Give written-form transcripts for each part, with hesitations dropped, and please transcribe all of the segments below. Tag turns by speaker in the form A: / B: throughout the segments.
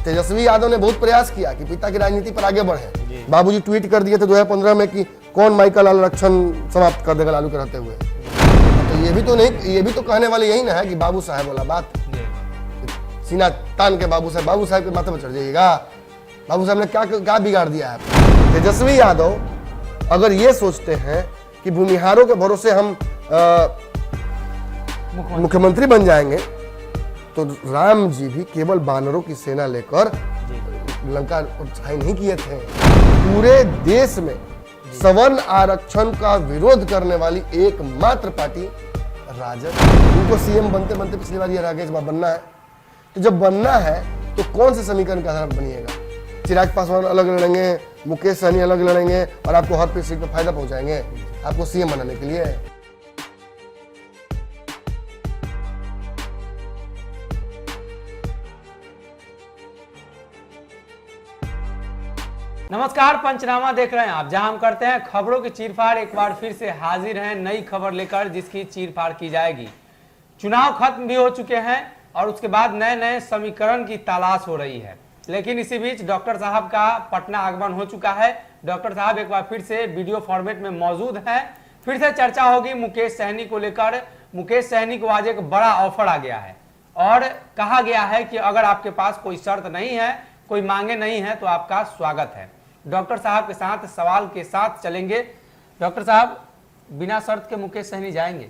A: तेजस्वी यादव ने बहुत प्रयास किया कि पिता की राजनीति पर आगे बढ़े। बाबूजी ट्वीट कर दिए थे 2015 में कि कौन माइकल लाल आरक्षण समाप्त कर देगा लालू के रहते हुए। तो ये भी तो कहने वाले यही ना है कि बाबू साहब वाला बात, सीना तान के बाबू साहब के माथे पर चढ़ जाइएगा। बाबू साहब ने क्या बिगाड़ दिया है। तेजस्वी यादव अगर ये सोचते हैं कि भूमिहारों के भरोसे हम मुख्यमंत्री बन जाएंगे, तो राम जी भी केवल बानरों की सेना लेकर लंका पर छाई नहीं किए थे। पूरे देश में सवर्ण आरक्षण का विरोध करने वाली एकमात्र पार्टी राजद। उनको सीएम बनते बनते पिछली बार ये राकेश बनना है, तो जब बनना है तो कौन से समीकरण के आधार पर बनिएगा? चिराग पासवान अलग लड़ेंगे, मुकेश सहनी अलग लड़ेंगे और आपको हर सीट पर फायदा पहुंचाएंगे आपको सीएम बनाने के लिए।
B: नमस्कार, पंचनामा देख रहे हैं आप, जहां हम करते हैं खबरों की चीरफाड़। एक बार फिर से हाजिर हैं नई खबर लेकर, जिसकी चीरफाड़ की जाएगी। चुनाव खत्म भी हो चुके हैं और उसके बाद नए नए समीकरण की तलाश हो रही है, लेकिन इसी बीच डॉक्टर साहब का पटना आगमन हो चुका है। डॉक्टर साहब एक बार फिर से वीडियो फॉर्मेट में मौजूद हैं। फिर से चर्चा होगी मुकेश सहनी को लेकर। मुकेश सहनी को आज एक बड़ा ऑफर आ गया है और कहा गया है कि अगर आपके पास कोई शर्त नहीं है, कोई मांगे नहीं है, तो आपका स्वागत है। डॉक्टर साहब के साथ सवाल के साथ चलेंगे। डॉक्टर साहब, बिना शर्त के मुकेश सहनी जाएंगे?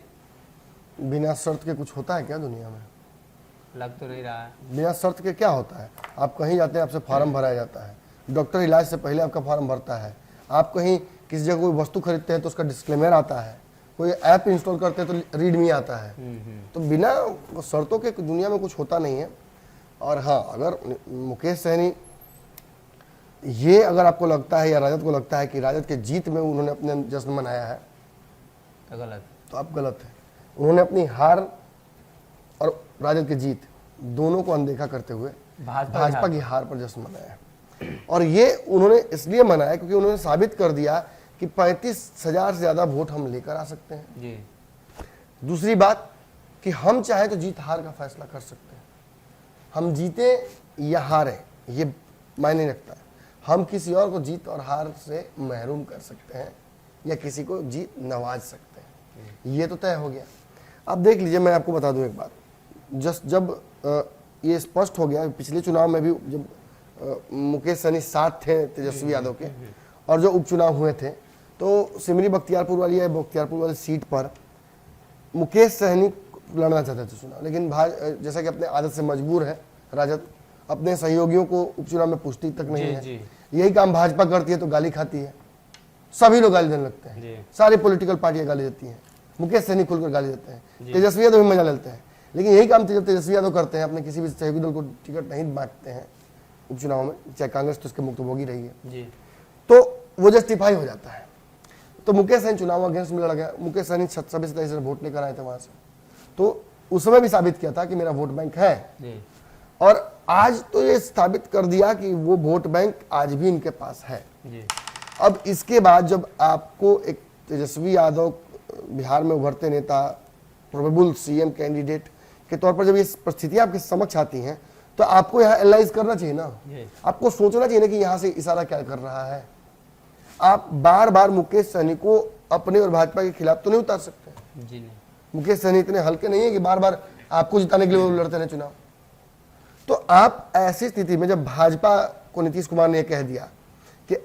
A: बिना शर्त के कुछ होता है क्या दुनिया में?
B: लग तो नहीं रहा है।
A: बिना शर्त के क्या होता है? आप कहीं जाते हैं, आपसे फॉर्म भराया जाता है, डॉक्टर इलाज से पहले आपका फॉर्म भरता है। आप कहीं किसी जगह कोई वस्तु खरीदते हैं तो उसका डिस्क्लेमर आता है, कोई ऐप इंस्टॉल करते हैं तो रीड मी आता है। तो बिना शर्तों के दुनिया में कुछ होता नहीं है। और हाँ, अगर मुकेश सहनी ये अगर आपको लगता है या राजद को लगता है कि राजद के जीत में उन्होंने अपने जश्न मनाया है,
B: तो गलत, तो
A: आप गलत है। उन्होंने अपनी हार और राजद की जीत दोनों को अनदेखा करते हुए भाजपा की हार पर जश्न मनाया है। और ये उन्होंने इसलिए मनाया क्योंकि उन्होंने साबित कर दिया कि 35,000 से ज्यादा वोट हम लेकर आ सकते हैं जी। दूसरी बात कि हम चाहे तो जीत हार का फैसला कर सकते हैं। हम जीते या हारे ये मायने नहीं रखता है। हम किसी और को जीत और हार से महरूम कर सकते हैं या किसी को जीत नवाज सकते हैं, ये तो तय हो गया। अब देख लीजिए, मैं आपको बता दूं एक बात। जब ये स्पष्ट हो गया, पिछले चुनाव में भी जब मुकेश सहनी साथ थे तेजस्वी यादव के, और जो उपचुनाव हुए थे तो सिमरी बख्तियारपुर वाली सीट पर मुकेश सहनी लड़ना चाहते थे चुनाव, लेकिन जैसा कि अपने आदत से मजबूर है राजद, अपने सहयोगियों को उपचुनाव में पूछती तक नहीं है। यही काम भाजपा करती है तो गाली खाती है, सभी लोग गाली देने लगते हैं, सारी पॉलिटिकल पार्टियां गाली देती हैं, मुकेश सहनी खुलकर गाली देते हैं, तेजस्वी यादव भी मजा लेते हैं। लेकिन यही काम तेजस्वी यादव करते हैं, अपने किसी भी सहयोगी दल को टिकट नहीं बांटते हैं उपचुनाव में, चाहे कांग्रेस तो उसके मुक्तभोगी रही है, तो वो जस्टिफाई हो जाता है। तो मुकेश सहनी चुनाव अगेंस्ट में लड़ गया। मुकेश सहनी 27 वोट लेकर आए थे वहां से, तो उस समय भी साबित किया था कि मेरा वोट बैंक है, और आज तो ये साबित कर दिया कि वो वोट बैंक आज भी इनके पास है। अब इसके बाद जब आपको एक तेजस्वी यादव बिहार में उभरते नेता, प्रोबेबल सीएम कैंडिडेट के तौर पर जब ये परिस्थितियां आपके समक्ष आती हैं, तो आपको यहाँ एनालाइज करना चाहिए ना, आपको सोचना चाहिए ना कि यहाँ से इशारा क्या कर रहा है। आप बार बार मुकेश सहनी को अपने और भाजपा के खिलाफ तो नहीं उतार सकते जी। मुकेश सहनी इतने हल्के नहीं है कि बार बार आपको जिताने के लिए वो लड़ते रहे चुनाव। तो आप ऐसी स्थिति में जब भाजपा को नीतीश कुमार ने कह दिया कि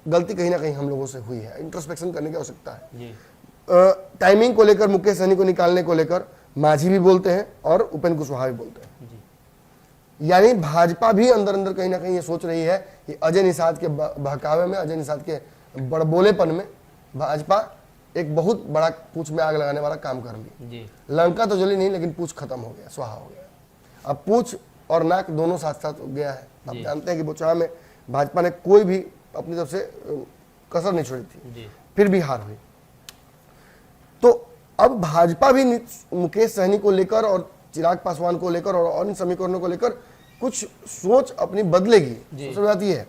A: गलती कहीं ना कहीं हम लोगों से हुई है, इंट्रोस्पेक्शन करने की आवश्यकता है, टाइमिंग को लेकर मुकेश सहनी को निकालने को लेकर मांझी भी बोलते हैं और उपेंद्र कुशवाहा भी बोलते हैं। यानी भाजपा भी अंदर अंदर कहीं ना कहीं ये सोच रही है कि अजय निषाद के बहकावे में, अजय निषाद के बड़बोलेपन में भाजपा एक बहुत बड़ा पूछ में आग लगाने वाला काम कर ली। लंका तो जली नहीं, लेकिन पूछ खत्म हो गया, स्वाहा हो गया। अब पूछ और नाक दोनों साथ साथ गया है। आप जानते हैं कि चुनाव में भाजपा ने कोई भी अपनी तरफ से कसर नहीं छोड़ी थी, फिर भी हार हुई। तो अब भाजपा भी मुकेश सहनी को लेकर और चिराग पासवान को लेकर और इन समीकरणों को लेकर कुछ सोच अपनी बदलेगी। सबसे बात यह है।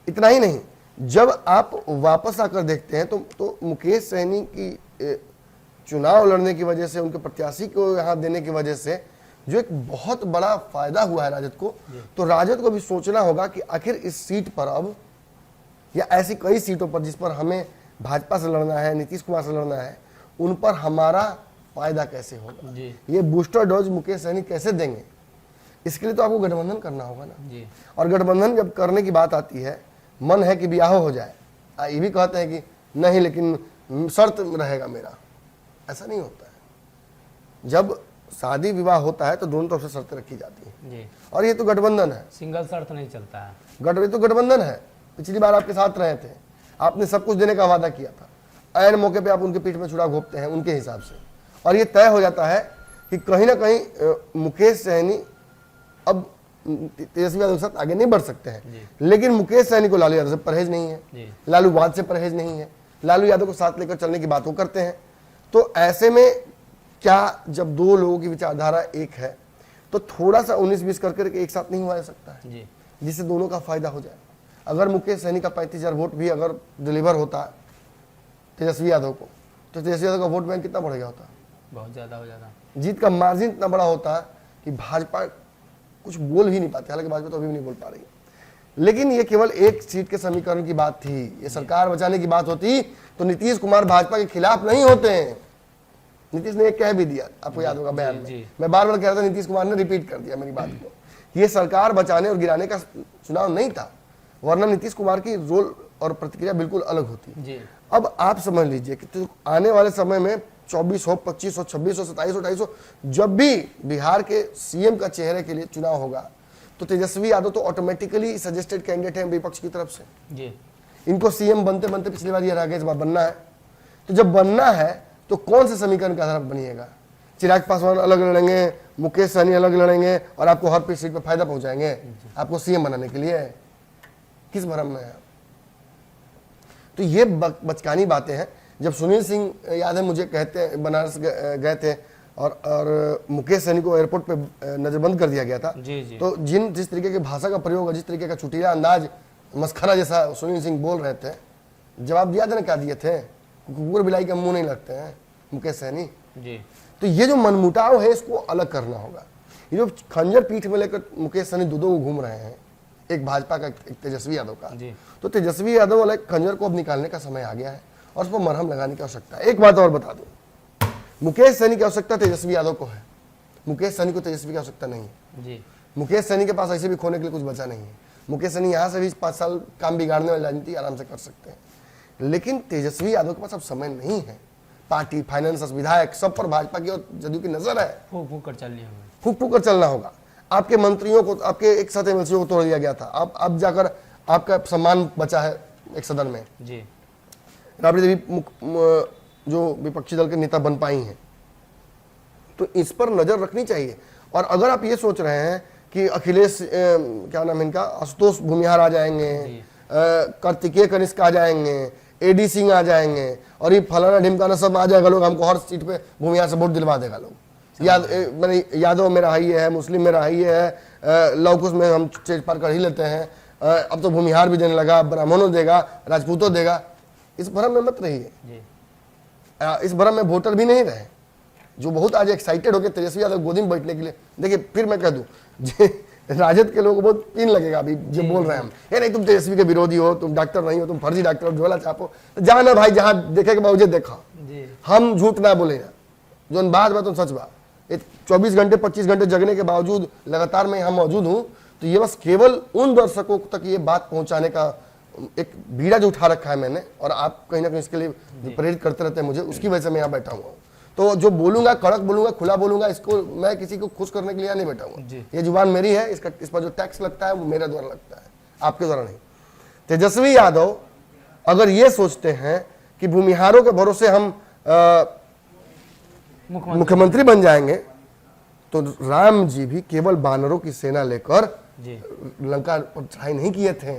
A: इतना ही नहीं, जब आप वापस आकर देखते हैं तो मुकेश सहनी की चुनाव लड़ने की वजह से, उनके प्रत्याशी को यहाँ देने की वजह से जो एक बहुत बड़ा फायदा हुआ है राजद को, तो राजद को भी सोचना होगा कि आखिर इस सीट पर अब, या ऐसी कई सीटों पर जिस पर हमें भाजपा से लड़ना है, नीतीश कुमार से लड़ना है, उन पर हमारा फायदा कैसे होगा, ये बूस्टर डोज मुकेश सहनी कैसे देंगे, इसके लिए तो आपको गठबंधन करना होगा ना जी। और गठबंधन जब करने की बात आती है, मन है कि ब्याह हो जाए, ये भी कहते हैं कि नहीं लेकिन शर्त रहेगा मेरा, ऐसा नहीं होता है। जब शादी विवाह होता है तो दोनों तरफ से शर्तें रखी जाती है जी। और ये तो गठबंधन है,
B: सिंगल शर्त नहीं चलता है,
A: ये तो गठबंधन है। पिछली बार आपके साथ रहे थे, आपने सब कुछ देने का वादा किया था, ऐन मौके पे आप उनके पीठ में छुरा घोंपते हैं उनके हिसाब से, और ये तय हो जाता है कि कहीं ना कहीं मुकेश सहनी अब तेजस्वी यादव के साथ आगे नहीं बढ़ सकते हैं, लेकिन मुकेश सहनी को लालू यादव से परहेज नहीं है, लालू वाद से परहेज नहीं है, लालू यादव को साथ लेकर चलने की बात वो करते हैं। तो ऐसे में क्या, जब दो लोगों की विचारधारा एक है तो थोड़ा सा 19-20 करके एक साथ नहीं हुआ जा सकता है जिससे दोनों का फायदा हो जाए। अगर मुकेश सहनी का 35,000 वोट भी अगर डिलीवर होता तेजस्वी यादव को, तो तेजस्वी यादव का वोट बैंक कितना बढ़ गया होता,
B: बहुत ज्यादा हो जाता,
A: जीत का मार्जिन इतना बड़ा होता कि भाजपा कुछ बोल ही नहीं पाते। हालांकि भाजपा तो अभी भी नहीं बोल पा रही, लेकिन ये केवल एक सीट के समीकरण की बात थी। ये सरकार बचाने की बात होती तो नीतीश कुमार भाजपा के खिलाफ नहीं होते हैं। नीतीश ने कह भी दिया, आपको याद होगा बयान में, मैं बार बार कह रहा था, नीतीश कुमार ने रिपीट कर दिया मेरी बात को। ये सरकार बचाने और गिराने का चुनाव नहीं था, वरना नीतीश कुमार की रोल और प्रतिक्रिया बिल्कुल अलग होती। अब आप समझ लीजिए कि तो आने वाले समय में 24 हो, 25 हो, 26 हो, 27 हो, 28 हो, जब भी बिहार के सीएम का चेहरे के लिए चुनाव होगा तो तेजस्वी यादव तो ऑटोमेटिकली सजेस्टेड कैंडिडेट है विपक्ष की तरफ से। इनको सीएम बनते बनते पिछली बार ये रह गया, इस बार बनना है। तो जब बनना है तो कौन से समीकरण के आधार पर बनिएगा? चिराग पासवान अलग लड़ेंगे, मुकेश सहनी अलग लड़ेंगे और आपको हर सीट पर फायदा पहुंचाएंगे आपको सीएम बनाने के लिए? किस भ्रम में है? तो ये बचकानी बातें हैं। जब सुनील सिंह याद है मुझे कहते हैं बनारस गए थे और मुकेश सहनी को एयरपोर्ट पे नजरबंद कर दिया गया था जी। तो जिस तरीके की भाषा का प्रयोग, जिस तरीके का चुटिया अंदाज, मस्खरा जैसा सुनील सिंह बोल रहे थे, जवाब दिया था ना, क्या दिए थे? कुकुर बिलाई के मुंह नहीं लगते हैं मुकेश सहनी जी। तो ये जो मनमुटाव है इसको अलग करना होगा। ये जो खंजर पीठ में लेकर मुकेश सहनी दो घूम रहे हैं, एक भाजपा का एक तेजस्वी यादव का, तो तेजस्वी यादव वाले खंजर को अब निकालने का समय आ गया है और उस पर मरहम लगाने की आवश्यकता है। एक बात और बता दूं, मुकेश सहनी की आवश्यकता तेजस्वी यादव को है, मुकेश सहनी को तेजस्वी की आवश्यकता नहीं है जी। मुकेश सहनी के पास ऐसे भी खोने के लिए कुछ बचा नहीं है। मुकेश सहनी यहाँ से भी 5 साल काम बिगाड़ने वाली राजनीति आराम से कर सकते हैं, लेकिन तेजस्वी यादव के पास अब समय नहीं है। पार्टी, फाइनेंस, विधायक सब पर भाजपा की और जदयू की नजर है।
B: फूक फूक
A: कर चलना होगा। आपके मंत्रियों को, आपके एक साथ एमएलसीओ को तोड़ दिया गया था, अब जाकर आपका सम्मान बचा है एक सदन में जी। राबड़ी देवी जो विपक्षी दल के नेता बन पाई हैं, तो इस पर नजर रखनी चाहिए। और अगर आप ये सोच रहे हैं कि अखिलेश क्या नाम इनका, आशुतोष भूमिहार आ जाएंगे, कार्तिकेय कनिष्क आ जाएंगे, एडी सिंह आ जाएंगे और ये फलाना ढिमकाना सब आ जाएगा, लोग हमको हर सीट पे भूमिहार से वोट दिलवा देगा लोग। यादव मेरा हाई है, मुस्लिम मेरा हाई है, लवकुश में हम चेज पार कर ही लेते हैं, अब तो भूमिहार भी देने लगा, ब्राह्मणों देगा, राजपूतों देगा। इस भ्रम में मत रहिए, इस भ्रम में वोटर भी नहीं रहे जो बहुत आज एक्साइटेड होकर तेजस्वी यादव गोदी में बैठने के लिए। देखिए फिर मैं कह दूं, राजद के लोगों को बहुत पिन लगेगा अभी जो बोल रहे हैं हम, ये नहीं तुम तेजस्वी के विरोधी हो, तुम डॉक्टर नहीं हो, तुम फर्जी डॉक्टर हो, झोला छापो, जाना भाई जहां देखे के बावजूद देखा, हम झूठ ना बोले ना, जो बात तुम सच बात। 24 घंटे 25 घंटे जगने के बावजूद लगातार मैं यहाँ मौजूद हूँ, तो ये बस केवल उन दर्शकों तक ये बात पहुंचाने का एक बीड़ा जो उठा रखा है मैंने, और आप कहीं ना कहीं इसके लिए प्रेरित करते रहते हैं मुझे, उसकी वजह से मैं यहाँ बैठा हुआ हूँ। तो जो बोलूंगा, कड़क बोलूंगा, खुला बोलूंगा, इसको मैं किसी को खुश करने के लिए नहीं बैठा हूँ। ये जुबान मेरी है, इस पर जो टैक्स लगता है वो मेरे द्वारा लगता है, आपके द्वारा नहीं। तेजस्वी यादव अगर ये सोचते हैं कि भूमिहारों के भरोसे हम मुख्यमंत्री बन जाएंगे, तो राम जी भी केवल बानरों की सेना लेकर लंका पर चढ़ाई नहीं किए थे।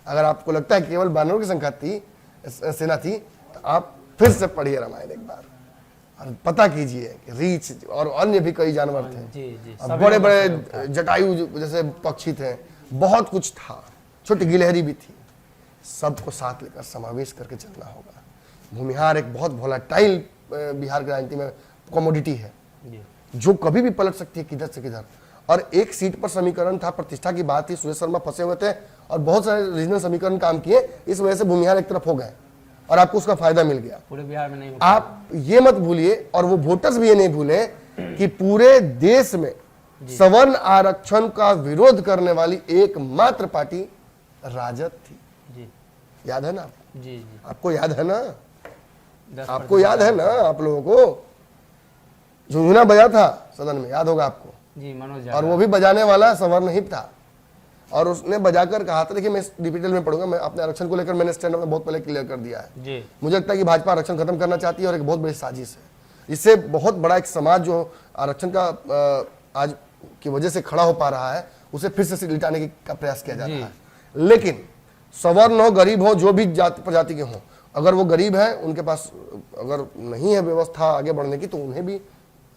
A: अगर आपको लगता है केवल बानरों की संख्या थी, सेना थी, तो आप फिर से पढ़िए रामायण एक बार और पता कीजिए कि रीछ और अन्य भी कई जानवर थे, बड़े बड़े जटायु जैसे पक्षी थे, बहुत कुछ था, छोटी गिलहरी भी थी। सबको साथ लेकर समावेश करके चलना होगा। भूमिहार एक बहुत वोलेटाइल बिहार की राजनीति में कमोडिटी है, जो कभी भी पलट सकती है किधर से किधर। और एक सीट पर समीकरण था, प्रतिष्ठा की बात थी, सुरेश शर्मा फंसे हुए थे और बहुत सारे रीजनल समीकरण काम किए, इस वजह से भूमिहार एक तरफ हो गए और आपको उसका फायदा मिल गया।
B: पूरे बिहार में नहीं हो
A: आप ये मत भूलिए और वो वोटर्स भी ये नहीं भूले कि पूरे देश में सवर्ण आरक्षण का विरोध करने वाली एकमात्र पार्टी राजद थी।
B: जी
A: याद है ना?
B: जी जी
A: आपको याद है ना?
B: 10%
A: आपको याद है ना? आप लोगों को झुंझुना बजा था सदन में, याद होगा आपको।
B: जी मनोज
A: और वो भी बजाने वाला सवर्ण ही था और उसने बजाकर कहा था, देखिए मैं डिटेल में पढ़ूंगा, मैं अपने आरक्षण को लेकर मैंने स्टैंड में बहुत पहले क्लियर कर दिया है।
B: जी
A: मुझे लगता है कि भाजपा आरक्षण खत्म करना चाहती है और एक बहुत बड़ी साजिश है। इससे बहुत बड़ा एक समाज जो आरक्षण का आज की वजह से खड़ा हो पा रहा है, उसे फिर से लिटाने का प्रयास किया जा रहा है। लेकिन सवर्ण हो, गरीब हो, जो भी जाति प्रजाति के हों, अगर वो गरीब है, उनके पास अगर नहीं है व्यवस्था आगे बढ़ने की, तो उन्हें भी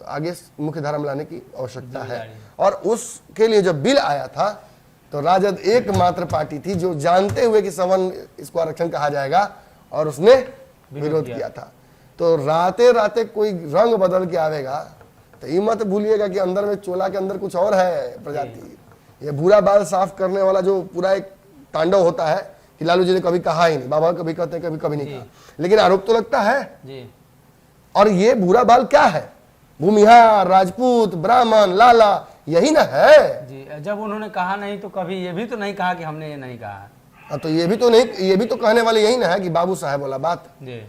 A: आगे मुख्य धारा में लाने की आवश्यकता है। और उसके लिए जब बिल आया था तो राजद एकमात्र पार्टी थी जो जानते हुए कि सवर्ण इसको आरक्षण कहा जाएगा और उसने विरोध किया था। तो राते राते कोई रंग बदल के आवेगा तो ये मत भूलिएगा कि अंदर में चोला के अंदर कुछ और है प्रजाति। ये बुरा बाल साफ करने वाला जो पूरा एक तांडव होता है कि लालू जी ने कभी कहा ही नहीं, बाबा कभी कहते हैं, कभी कभी नहीं कहा, लेकिन आरोप तो लगता है
B: जी।
A: और ये बुरा बाल क्या है? भूमिहार, राजपूत, ब्राह्मण, लाला, यही ना है
B: जी। जब उन्होंने कहा नहीं तो कभी ये भी तो नहीं कहा कि हमने ये नहीं कहा।
A: तो ये भी तो नहीं, ये भी तो कहने वाले यही ना है कि बाबू साहब वाला बात
B: जी।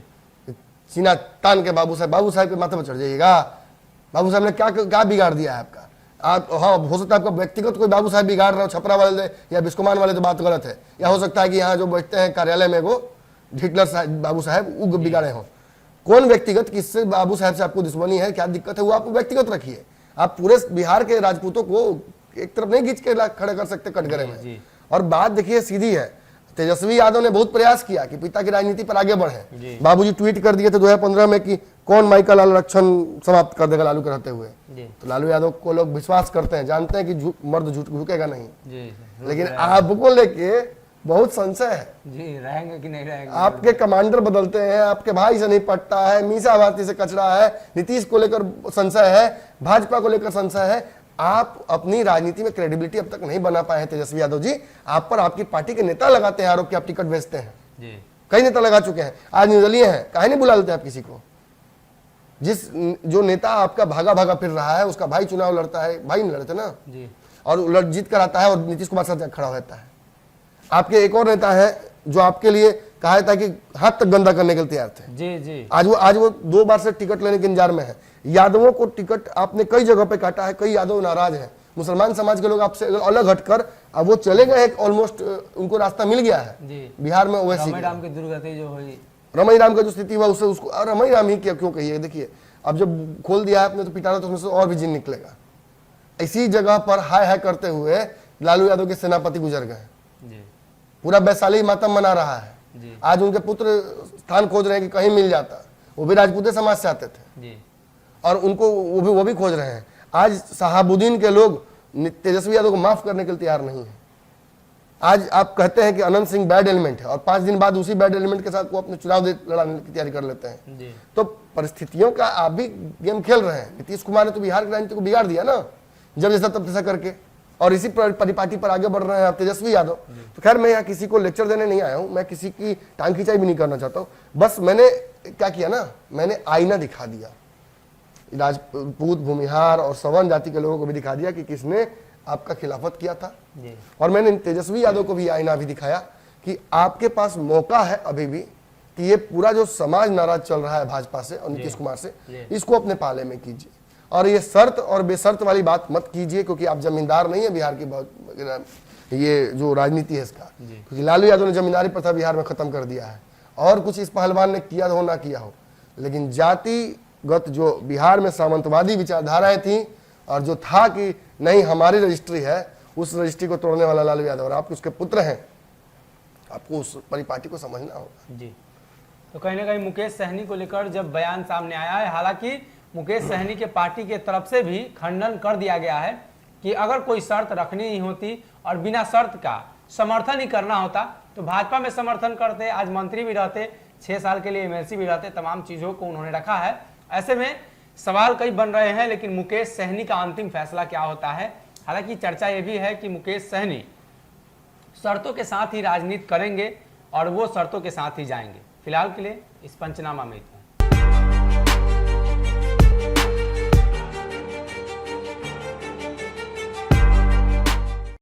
A: सीना तान के बाबू साहब के माथे पर चढ़ जाइएगा। बाबू साहब ने क्या क्या बिगाड़ दिया है आपका? आप, हाँ, हो सकता है आपका व्यक्तिगत कोई बाबू साहब बिगाड़ रहा हो, छपरा वाले या बिस्कुमान वाले, तो बात गलत है। या हो सकता है कि यहाँ जो बैठते हैं कार्यालय में वो हिटलर साहब बाबू साहब वो बिगाड़े हों। कौन व्यक्तिगत किससे बाबू साहब से आपको दुश्मनी है, क्या दिक्कत है, वो आप व्यक्तिगत रखिए। आप पूरे बिहार के राजपूतों को एक तरफ नहीं खींच के खड़े कर सकते कटघरे में। और बात देखिए सीधी है, तेजस्वी यादव ने बहुत प्रयास किया कि पिता की राजनीति पर आगे बढ़े। बाबूजी ट्वीट कर दिए थे 2015 में कि कौन माई का लाल आरक्षण समाप्त कर देगा लालू के रहते हुए। तो लालू यादव को लोग विश्वास करते हैं, जानते हैं कि मर्द झुकेगा नहीं। लेकिन आपको लेके बहुत संशय है
B: जी, रहेंगे कि नहीं रहेंगे।
A: आपके कमांडर बदलते हैं, आपके भाई से नहीं पटता है, मीसा भारती से कचरा है, नीतीश को लेकर संशय है, भाजपा को लेकर संशय है। आप अपनी राजनीति में क्रेडिबिलिटी अब तक नहीं बना पाए हैं तेजस्वी यादव जी। आप पर आपकी पार्टी के नेता लगाते हैं आरोप कि आप टिकट भेजते हैं
B: जी।
A: कई नेता लगा चुके हैं, आज निर्दलीय हैं, काहे नहीं बुला लेते आप किसी को? जो नेता आपका भागा भागा फिर रहा है उसका भाई चुनाव लड़ता है, भाई नहीं लड़ते ना
B: जी,
A: और जीत कर आता है और नीतीश कुमार साथ खड़ा रहता है। आपके एक और नेता है जो आपके लिए कहा था कि हाथ तक गंदा करने के लिए तैयार थे
B: जी जी।
A: आज वो 2 बार से टिकट लेने के इंतजार में है। यादवों को टिकट आपने कई जगह पे काटा है, कई यादव नाराज हैं, मुसलमान समाज के लोग आपसे अलग हटकर अब वो चले गए, ऑलमोस्ट उनको रास्ता मिल गया है
B: जी।
A: बिहार में। वैसे
B: रमई राम की दुर्गति जो हुई,
A: रमई राम का जो स्थिति हुआ उससे उसको रमई राम ही क्यों कहिए? देखिए अब जब खोल दिया है आपने तो पिटारा तो उसमें से और भी जिन निकलेगा। इसी जगह पर हाय हाय करते हुए लालू यादव के सेनापति गुजर गए, पूरा वैशाली मातम मना रहा है। आज उनके पुत्र स्थान खोज रहे हैं कि कहीं मिल जाता, वो भी राजपूत समाज से आते थे और उनको वो भी खोज रहे हैं। आज शहाबुद्दीन के लोग तेजस्वी यादव को माफ करने के लिए तैयार नहीं है। आज आप कहते हैं कि अनंत सिंह बैड एलिमेंट है और 5 दिन बाद उसी बैड एलिमेंट के साथ वो अपने चुनाव लड़ाने की तैयारी कर लेते हैं। तो परिस्थितियों का आप भी गेम खेल रहे हैं। नीतीश कुमार ने तो बिहार की राजनीति को बिगाड़ दिया ना, जब जैसा तब तैसा करके, और इसी परिपाटी पर आगे बढ़ रहे हैं आप तेजस्वी यादव। तो खैर मैं यहाँ किसी को लेक्चर देने नहीं आया हूँ, मैं किसी की टांग खिंचाई भी नहीं करना चाहता हूँ। बस मैंने क्या किया ना, मैंने आईना दिखा दिया, राजपूत, भूमिहार और सवर्ण जाति के लोगों को भी दिखा दिया कि किसने आपका खिलाफत किया था। और मैंने तेजस्वी यादव को भी आईना भी दिखाया कि आपके पास मौका है अभी भी कि ये पूरा जो समाज नाराज चल रहा है भाजपा से और नीतीश कुमार से, इसको अपने पाले में कीजिए। और ये शर्त और बेशर्त वाली बात मत कीजिए, क्योंकि आप जमींदार नहीं है बिहार की, ये जो राजनीति है इसका, क्योंकि लालू यादव ने जमींदारी प्रथा बिहार में खत्म कर दिया है। और कुछ इस पहलवान ने किया हो ना किया हो, लेकिन जातिगत जो बिहार में सामंतवादी विचारधाराएं थी और जो था कि नहीं हमारी रजिस्ट्री है, उस रजिस्ट्री को तोड़ने वाला लालू यादव, और आप उसके पुत्र हैं, आपको उस परिपाटी को समझना होगा
B: जी। तो कहीं ना कहीं मुकेश सहनी को लेकर जब बयान सामने आया है, हालांकि मुकेश सहनी के पार्टी के तरफ से भी खंडन कर दिया गया है कि अगर कोई शर्त रखनी ही होती और बिना शर्त का समर्थन ही करना होता तो भाजपा में समर्थन करते, आज मंत्री भी रहते, 6 साल के लिए एमएलसी भी रहते, तमाम चीज़ों को उन्होंने रखा है। ऐसे में सवाल कई बन रहे हैं, लेकिन मुकेश सहनी का अंतिम फैसला क्या होता है। हालांकि चर्चा यह भी है कि मुकेश सहनी शर्तों के साथ ही राजनीति करेंगे और वो शर्तों के साथ ही जाएंगे। फिलहाल के लिए इस पंचनामा में इतना।